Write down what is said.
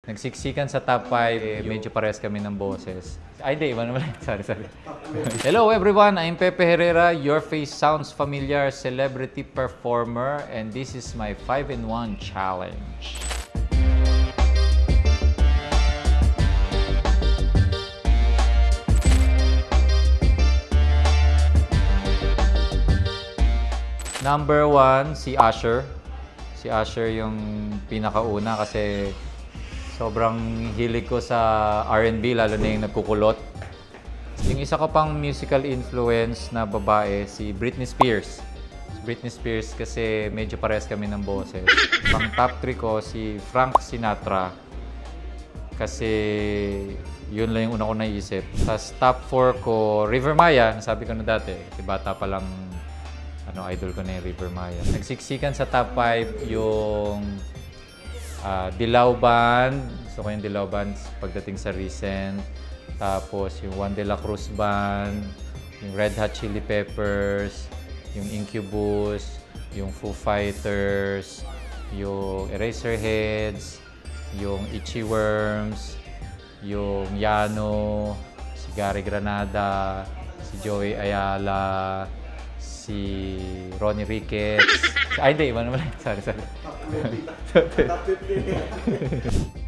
Nagsiksikan sa top 5, medyo pares kami ng boses. Ay, di, iba naman. Sorry. Hello everyone, I'm Pepe Herrera. Your face sounds familiar, celebrity performer, and this is my 5-in-1 challenge. Number 1, si Usher. Si Usher yung pinakauna kasi sobrang hilig ko sa R&B, lalo na yung nagkukulot. Yung isa ko pang musical influence na babae, si Britney Spears. Si Britney Spears kasi medyo pares kami ng boses. Pang top 3 ko, si Frank Sinatra. Kasi yun lang yung una ko naisip. Tapos top 4 ko, River Maya. Nasabi ko na dati, kasi bata pa lang idol ko na yung River Maya. Nagsiksikan sa top 5 yung Dilaw Band. Gusto ko yung Dilaw Band pagdating sa recent. Tapos yung Juan de la Cruz Band, yung Red Hot Chili Peppers, yung Incubus, yung Foo Fighters, yung Eraserheads, yung Itchy Worms, yung Yano, si Gary Granada, si Joey Ayala, si Ronnie Ricketts. Ay, hindi. Iba naman. Sorry. Top 50.